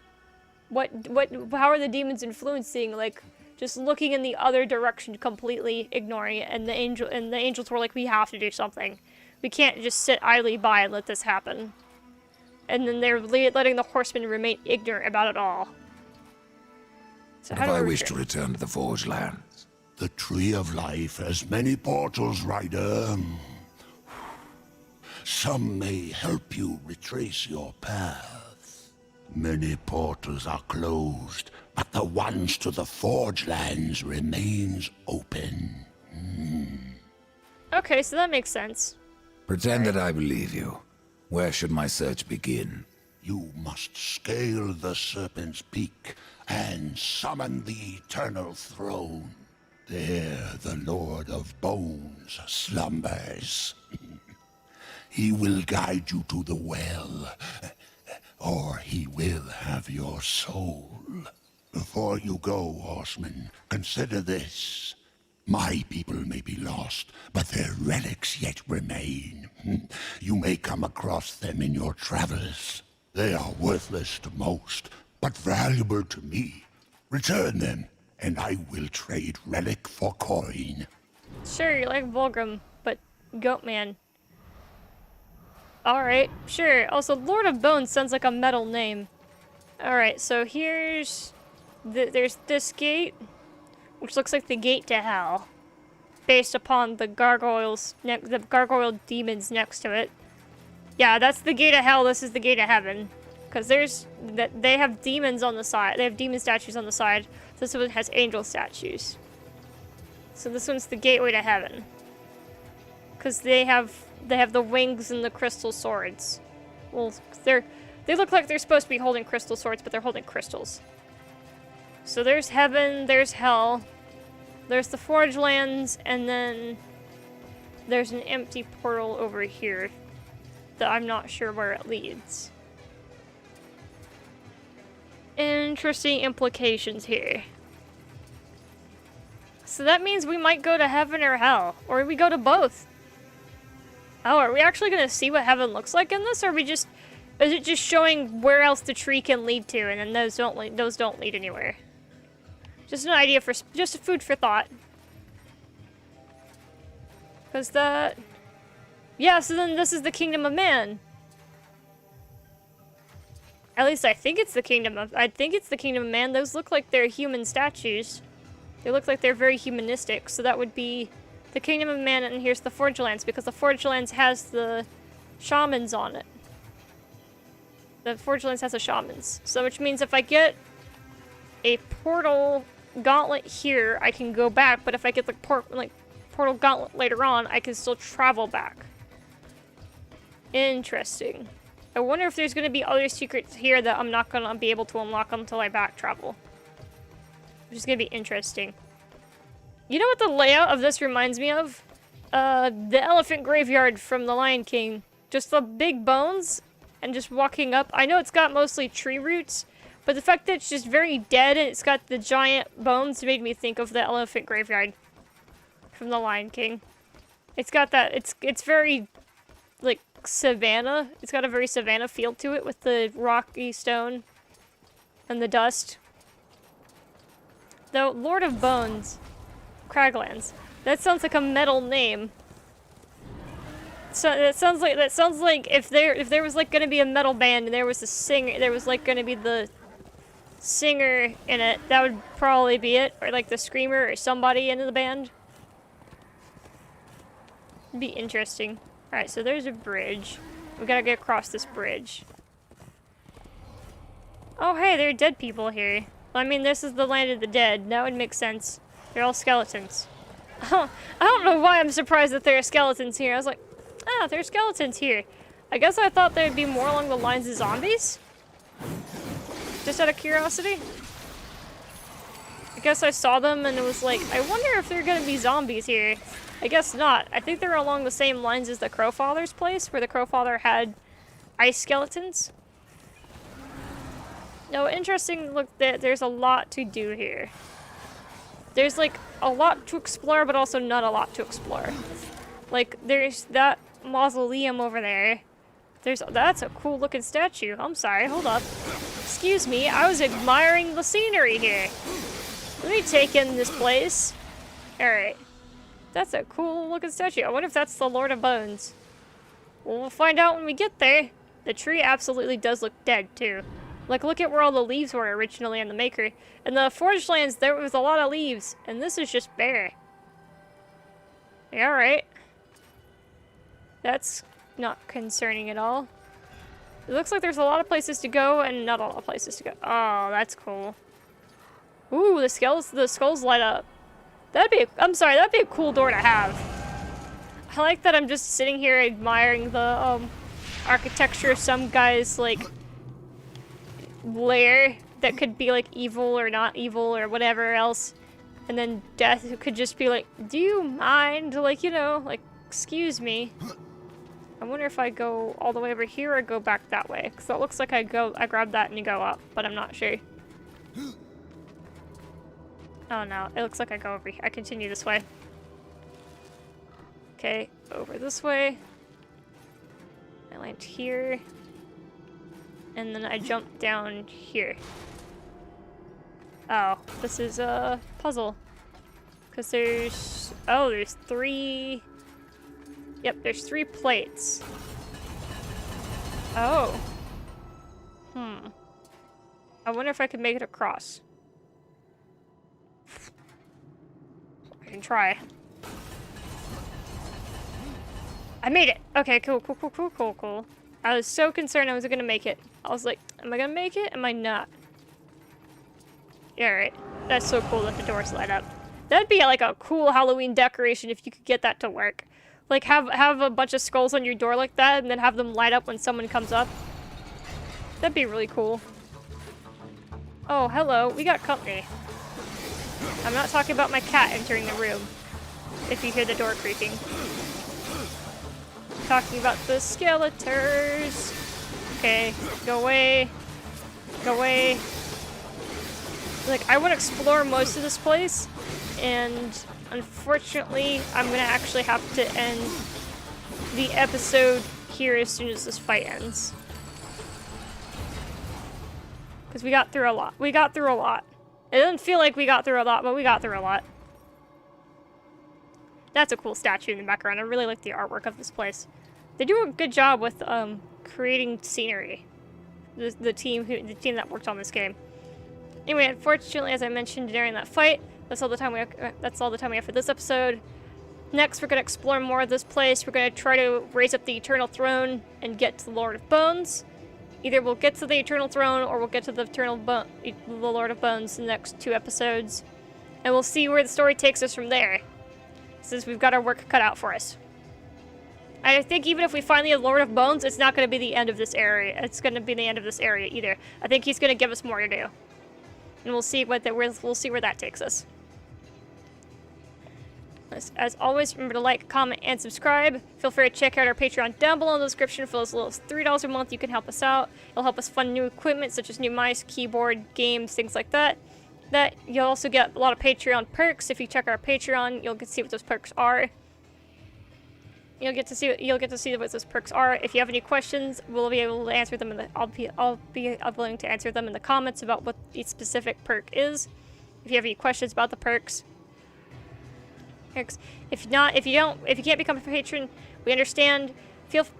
How are the demons influencing? Like, just looking in the other direction, completely ignoring it. And the angels were like, we have to do something. We can't just sit idly by and let this happen. And then they're letting the horsemen remain ignorant about it all. So If I wish to return to the Forge Lands, The Tree of Life has many portals, Rider. Some may help you retrace your path. Many portals are closed, but the ones to the Forge Lands remains open. Okay, so that makes sense. pretend that I believe you. Where should my search begin? You must scale the Serpent's Peak and summon the Eternal Throne. There the Lord of Bones slumbers. He will guide you to the well, or he will have your soul. Before you go, horseman, consider this. My people may be lost, but their relics yet remain. You may come across them in your travels. They are worthless to most, but valuable to me. Return them, and I will trade relic for coin. Sure, you're like Volgrim, but Goatman. Alright, sure. Also, Lord of Bones sounds like a metal name. Alright, so here's... there's this gate, which looks like the gate to hell, based upon the gargoyles, the gargoyle demons next to it. Yeah, that's the gate of hell, this is the gate of heaven. Because they have demons on the side, they have demon statues on the side. This one has angel statues. So this one's the gateway to heaven. Because they have the wings and the crystal swords. Well, they look like they're supposed to be holding crystal swords, but they're holding crystals. So there's heaven, there's hell, there's the Forge Lands, and then there's an empty portal over here that I'm not sure where it leads. Interesting implications here. So that means we might go to heaven or hell, or we go to both. Oh, are we actually gonna see what heaven looks like in this, or is it just showing where else the tree can lead to, and then those don't lead anywhere? Just an idea for, just food for thought. Cause yeah, so then this is the kingdom of man. At least I think it's the kingdom of man. Those look like they're human statues. They look like they're very humanistic, so that would be the kingdom of man, and here's the Forge Lands, because the Forge Lands has the shamans on it. The Forge Lands has the shamans. So which means if I get a portal gauntlet here, I can go back, but if I get the portal gauntlet later on, I can still travel back. Interesting. I wonder if there's going to be other secrets here that I'm not going to be able to unlock until I back travel. Which is going to be interesting. You know what the layout of this reminds me of? The elephant graveyard from The Lion King. Just the big bones and just walking up. I know it's got mostly tree roots, but the fact that it's just very dead and it's got the giant bones made me think of the elephant graveyard from The Lion King. It's got that, it's very, like, savanna. It's got a very savanna feel to it with the rocky stone and the dust. The Lord of Bones. Craglands. That sounds like a metal name. So that sounds like if there was like gonna be a metal band and there was a singer, there was like gonna be the singer in it, that would probably be it, or like the screamer or somebody in the band. It'd be interesting. All right, so there's a bridge. We gotta get across this bridge. Oh hey, there are dead people here. I mean, this is the land of the dead. That would make sense. They're all skeletons. I don't know why I'm surprised that there are skeletons here. I was like, ah, there's skeletons here. I guess I thought there'd be more along the lines of zombies. Just out of curiosity. I guess I saw them and it was like, I wonder if there are gonna be zombies here. I guess not. I think they're along the same lines as the Crowfather's place, where the Crowfather had ice skeletons. No, interesting. Look, there's a lot to do here. There's like a lot to explore, but also not a lot to explore. Like there's that mausoleum over there. That's a cool looking statue. I'm sorry, hold up. Excuse me, I was admiring the scenery here. Let me take in this place. Alright. That's a cool looking statue. I wonder if that's the Lord of Bones. Well, we'll find out when we get there. The tree absolutely does look dead too. Like, look at where all the leaves were originally in the Maker. In the Forest Lands, there was a lot of leaves, and this is just bare. Yeah, alright. That's not concerning at all. It looks like there's a lot of places to go, and not a lot of places to go. Oh, that's cool. Ooh, the skulls light up. I'm sorry, that'd be a cool door to have. I like that I'm just sitting here admiring the, architecture of some guy's, like, lair that could be like evil or not evil or whatever else, and then death could just be like, do you mind, like, you know, like, excuse me. I wonder if I go all the way over here or go back that way, because it looks like I grab that and you go up, but I'm not sure. Oh no, it looks like I go over here. I continue this way. Okay, over this way. I land here. And then I jump down here. Oh, this is a puzzle. Because there's 3... Yep, there's 3 plates. Oh. I wonder if I could make it across. I can try. I made it! Okay, cool. I was so concerned I wasn't gonna make it. I was like, am I gonna make it? Am I not? Yeah, right. That's so cool that the doors light up. That'd be like a cool Halloween decoration if you could get that to work. Like have a bunch of skulls on your door like that and then have them light up when someone comes up. That'd be really cool. Oh, hello. We got company. I'm not talking about my cat entering the room. If you hear the door creaking. Talking about the skeletors. Okay, go away. Go away. Like, I want to explore most of this place, and unfortunately, I'm gonna actually have to end the episode here as soon as this fight ends. Because we got through a lot. We got through a lot. It doesn't feel like we got through a lot, but we got through a lot. That's a cool statue in the background. I really like the artwork of this place. They do a good job with creating scenery. The team that worked on this game. Anyway, unfortunately, as I mentioned during that fight, that's all the time we have for this episode. Next, we're gonna explore more of this place. We're gonna try to raise up the Eternal Throne and get to the Lord of Bones. Either we'll get to the Eternal Throne or we'll get to the Lord of Bones in the next 2 episodes, and we'll see where the story takes us from there. Since we've got our work cut out for us. I think even if we find the Lord of Bones, it's not going to be the end of this area. It's going to be the end of this area either. I think he's going to give us more to do, and we'll see where that takes us. As always, remember to like, comment, and subscribe. Feel free to check out our Patreon down below in the description. For as little as $3 a month, you can help us out. It'll help us fund new equipment, such as new mice, keyboard, games, things like that. You'll also get a lot of Patreon perks. If you check our Patreon, you'll get to see what those perks are. You'll get to see what those perks are. If you have any questions, we'll be able to answer them I'll be willing to answer them in the comments about what each specific perk is. If you have any questions about the perks. If you can't become a patron, we understand.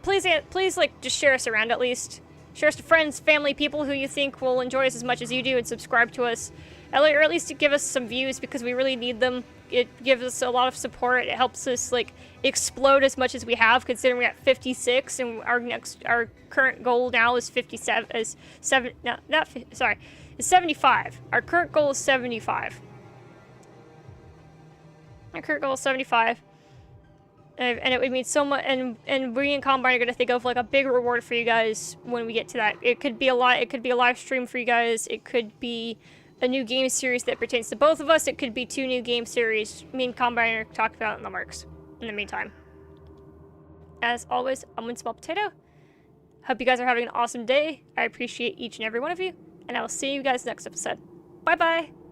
Please like just share us around at least. Share us to friends, family, people who you think will enjoy us as much as you do, and subscribe to us. Or at least to give us some views, because we really need them. It gives us a lot of support. It helps us like explode as much as we have, considering we're at 56, and our current goal now is 57. Is 75. Our current goal is 75. Our current goal is 75. And it would mean so much, and we and Combine are gonna think of like a big reward for you guys when we get to that. It could be a lot. It could be a live stream for you guys. It could be a new game series that pertains to both of us. It could be 2 new game series me and Combine are talking about in the works. In the meantime, as always, I'm 1SmolPot8o. Hope you guys are having an awesome day. I appreciate each and every one of you, and I will see you guys next episode. Bye bye.